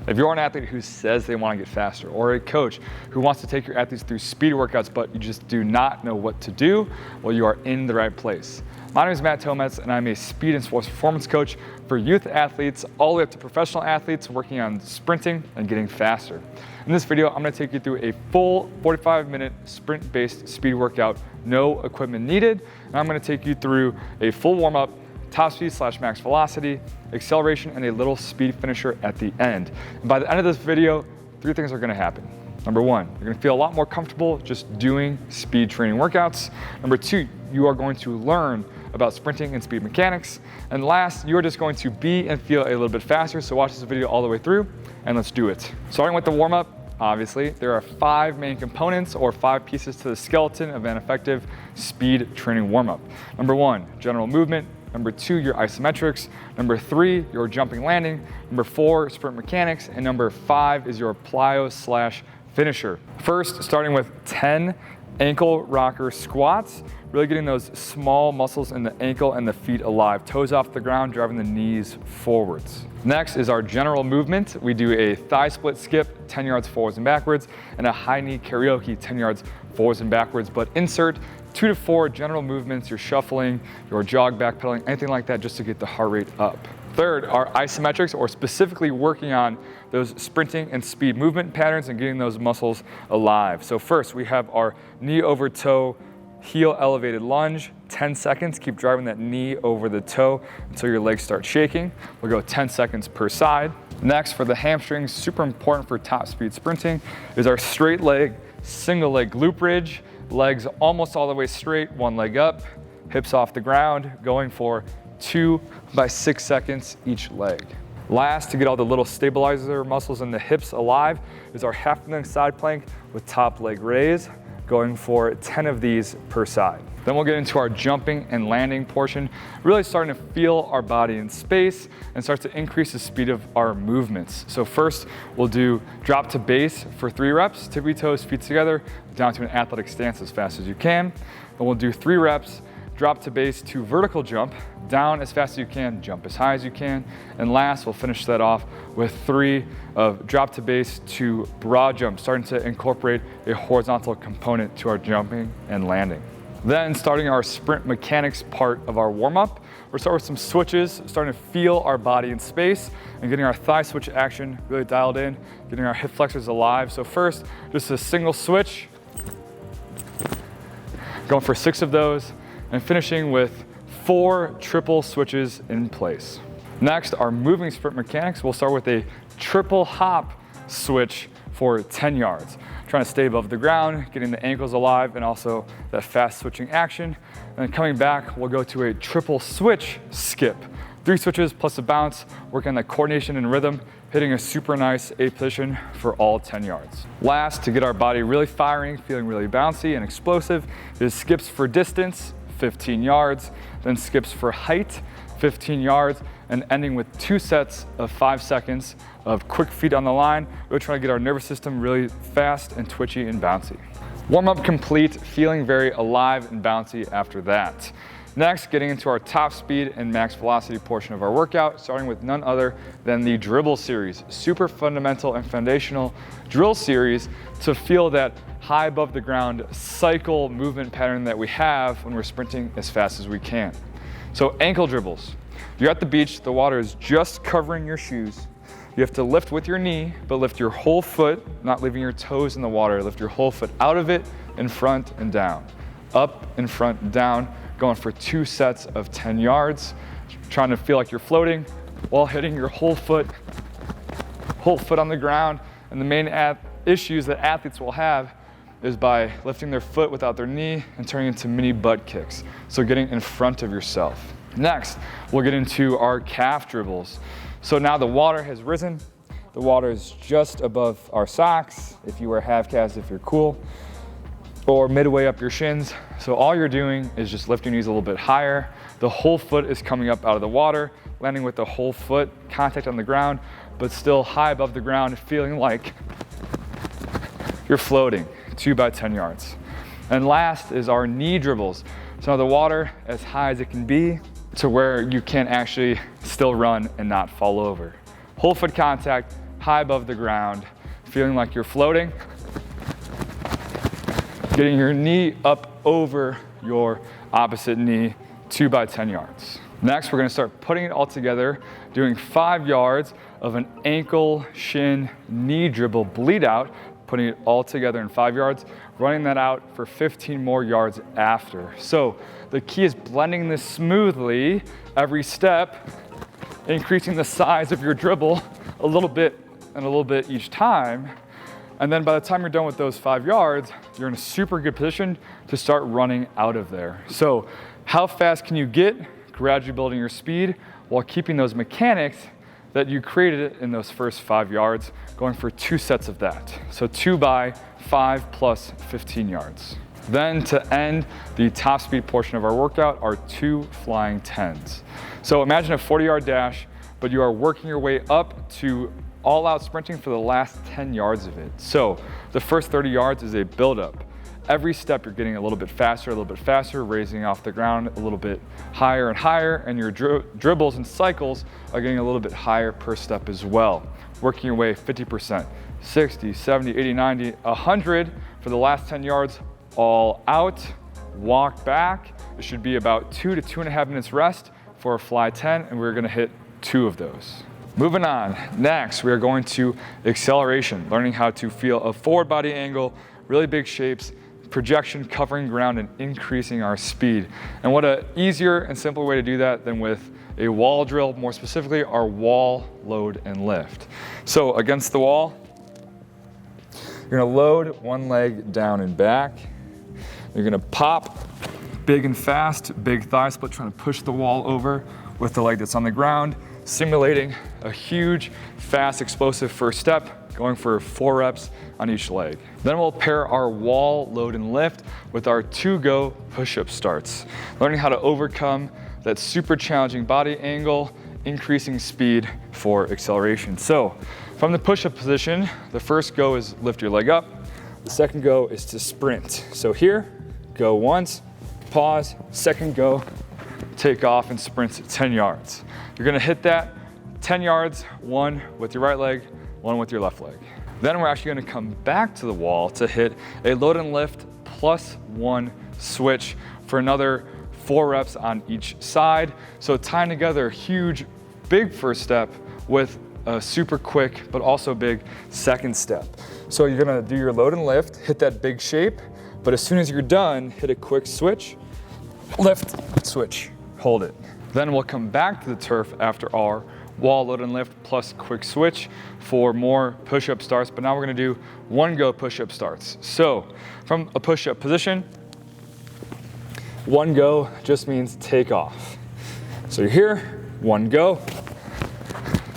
If you're an athlete who says they want to get faster, or a coach who wants to take your athletes through speed workouts, but you just do not know what to do, well, you are in the right place. My name is Matt Tomez, and I'm a speed and sports performance coach for youth athletes all the way up to professional athletes working on sprinting and getting faster. In this video, I'm going to take you through a full 45-minute sprint-based speed workout, no equipment needed, and I'm going to take you through a full warm-up, top speed / max velocity, acceleration, and a little speed finisher at the end. And by the end of this video, 3 things are going to happen. Number 1, you're going to feel a lot more comfortable just doing speed training workouts. Number 2, you are going to learn about sprinting and speed mechanics. And last, you're just going to be and feel a little bit faster. So watch this video all the way through and let's do it. Starting with the warm-up, obviously, there are 5 main components or 5 pieces to the skeleton of an effective speed training warm-up. Number 1, general movement. Number 2, your isometrics. Number 3, your jumping landing. Number 4, sprint mechanics. And number 5 is your plyo / finisher. First, starting with 10 ankle rocker squats, really getting those small muscles in the ankle and the feet alive, toes off the ground, driving the knees forwards. Next is our general movement. We do a thigh split skip, 10 yards forwards and backwards, and a high knee karaoke, 10 yards forwards and backwards, but insert 2 to 4 general movements, your shuffling, your jog, backpedaling, anything like that, just to get the heart rate up. Third, our isometrics, or specifically working on those sprinting and speed movement patterns and getting those muscles alive. So first, we have our knee over toe, heel elevated lunge, 10 seconds. Keep driving that knee over the toe until your legs start shaking. We'll go 10 seconds per side. Next, for the hamstrings, super important for top speed sprinting, is our straight leg, single leg glute bridge. Legs almost all the way straight, 1 leg up, hips off the ground, going for 2 by 6 seconds each leg. Last, to get all the little stabilizer muscles in the hips alive, is our half length side plank with top leg raise, going for 10 of these per side. Then we'll get into our jumping and landing portion, really starting to feel our body in space and start to increase the speed of our movements. So first, we'll do drop to base for 3 reps, tippy toes, feet together, down to an athletic stance as fast as you can. Then we'll do 3 reps, drop to base to vertical jump, down as fast as you can, jump as high as you can. And last, we'll finish that off with 3 of drop to base to broad jump, starting to incorporate a horizontal component to our jumping and landing. Then starting our sprint mechanics part of our warm-up, we'll start with some switches, starting to feel our body in space and getting our thigh switch action really dialed in, getting our hip flexors alive. So first, just a single switch, going for 6 of those, and finishing with 4 triple switches in place. Next, our moving sprint mechanics, we'll start with a triple hop switch for 10 yards. Trying to stay above the ground, getting the ankles alive, and also that fast switching action. And then coming back, we'll go to a triple switch skip. 3 switches plus a bounce, working on that coordination and rhythm, hitting a super nice A position for all 10 yards. Last, to get our body really firing, feeling really bouncy and explosive, is skips for distance, 15 yards, then skips for height, 15 yards, and ending with 2 sets of 5 seconds of quick feet on the line. We're trying to get our nervous system really fast and twitchy and bouncy. Warm-up complete, feeling very alive and bouncy after that. Next, getting into our top speed and max velocity portion of our workout, starting with none other than the Dribbles series. Super fundamental and foundational drill series to feel that high above the ground cycle movement pattern that we have when we're sprinting as fast as we can. So ankle dribbles. You're at the beach, the water is just covering your shoes. You have to lift with your knee, but lift your whole foot, not leaving your toes in the water. Lift your whole foot out of it, in front and down. Up, in front, and down, going for 2 sets of 10 yards. Trying to feel like you're floating while hitting your whole foot on the ground. And the main issues that athletes will have is by lifting their foot without their knee and turning into mini butt kicks. So getting in front of yourself. Next, we'll get into our calf dribbles. So now the water has risen. The water is just above our socks, if you wear half calves, if you're cool, or midway up your shins. So all you're doing is just lift your knees a little bit higher. The whole foot is coming up out of the water, landing with the whole foot, contact on the ground, but still high above the ground, feeling like you're floating, 2 by 10 yards. And last is our knee dribbles. So now the water as high as it can be to where you can actually still run and not fall over. Whole foot contact, high above the ground, feeling like you're floating. Getting your knee up over your opposite knee, 2 by 10 yards. Next, we're gonna start putting it all together, doing 5 yards of an ankle, shin, knee dribble bleed out, putting it all together in 5 yards, running that out for 15 more yards after. So the key is blending this smoothly every step, increasing the size of your dribble a little bit and a little bit each time. And then by the time you're done with those 5 yards, you're in a super good position to start running out of there. So how fast can you get? Gradually building your speed while keeping those mechanics that you created in those first 5 yards, going for 2 sets of that. So 2 by 5 plus 15 yards. Then to end the top speed portion of our workout are 2 flying 10s. So imagine a 40-yard dash, but you are working your way up to all-out sprinting for the last 10 yards of it. So the first 30 yards is a build-up. Every step you're getting a little bit faster, raising off the ground a little bit higher and higher, and your dribbles and cycles are getting a little bit higher per step as well. Working your way 50%, 60, 70, 80, 90, 100 for the last 10 yards, all out, walk back. It should be about 2 to 2.5 minutes rest for a fly 10, and we're gonna hit 2 of those. Moving on, next we are going to acceleration, learning how to feel a forward body angle, really big shapes, projection, covering ground, and increasing our speed. And what an easier and simpler way to do that than with a wall drill, more specifically our wall load and lift. So against the wall, you're gonna load one leg down and back. You're gonna pop big and fast, big thigh split, trying to push the wall over with the leg that's on the ground, simulating a huge, fast, explosive first step, going for 4 reps on each leg. Then we'll pair our wall load and lift with our 2-go push-up starts, learning how to overcome that super challenging body angle, increasing speed for acceleration. So from the push-up position, the first go is lift your leg up. The second go is to sprint. So here, go once, pause, second go, take off and sprint 10 yards. You're gonna hit that 10 yards, 1 with your right leg, 1 with your left leg. Then we're actually gonna come back to the wall to hit a load and lift plus 1 switch for another 4 reps on each side. So tying together a huge, big first step with a super quick, but also big second step. So you're gonna do your load and lift, hit that big shape, but as soon as you're done, hit a quick switch, lift, switch, hold it. Then we'll come back to the turf after our wall load and lift plus quick switch for more push-up starts, but now we're gonna do 1-go push-up starts. So from a push-up position, 1-go just means take off. So you're here, 1-go,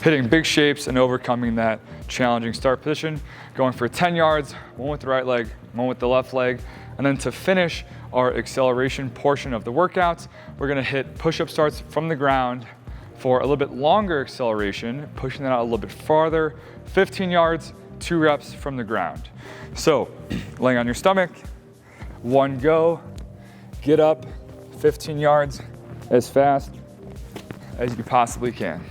hitting big shapes and overcoming that challenging start position, going for 10 yards, 1 with the right leg, 1 with the left leg, and then to finish our acceleration portion of the workouts, we're gonna hit push-up starts from the ground for a little bit longer acceleration, pushing that out a little bit farther, 15 yards, 2 reps from the ground. So laying on your stomach, 1-go, get up 15 yards as fast as you possibly can.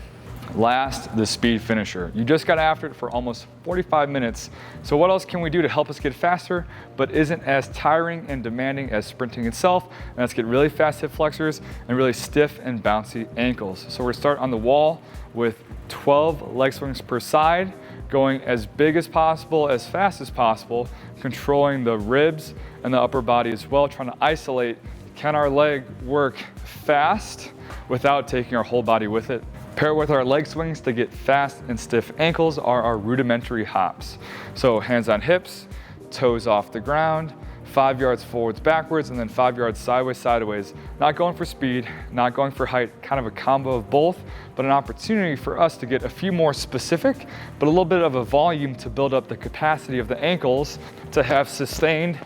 Last, the speed finisher. You just got after it for almost 45 minutes. So what else can we do to help us get faster, but isn't as tiring and demanding as sprinting itself? And let's get really fast hip flexors and really stiff and bouncy ankles. So we're gonna start on the wall with 12 leg swings per side, going as big as possible, as fast as possible, controlling the ribs and the upper body as well, trying to isolate, can our leg work fast without taking our whole body with it? Pair with our leg swings to get fast and stiff ankles are our rudimentary hops. So hands on hips, toes off the ground, 5 yards forwards, backwards, and then 5 yards sideways, sideways. Not going for speed, not going for height, kind of a combo of both, but an opportunity for us to get a few more specific, but a little bit of a volume to build up the capacity of the ankles to have sustained,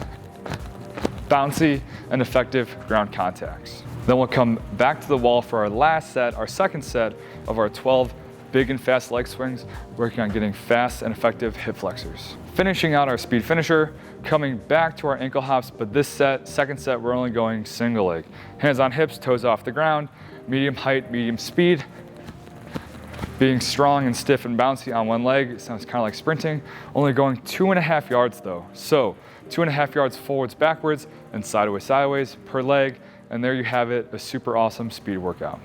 bouncy, and effective ground contacts. Then we'll come back to the wall for our last set, our second set of our 12 big and fast leg swings, working on getting fast and effective hip flexors. Finishing out our speed finisher, coming back to our ankle hops, but this set, second set, we're only going single leg. Hands on hips, toes off the ground, medium height, medium speed, Being strong and stiff and bouncy on one leg, it sounds kind of like sprinting, only going 2.5 yards though. So 2.5 yards forwards, backwards, and sideways per leg. And there you have it, a super awesome speed workout.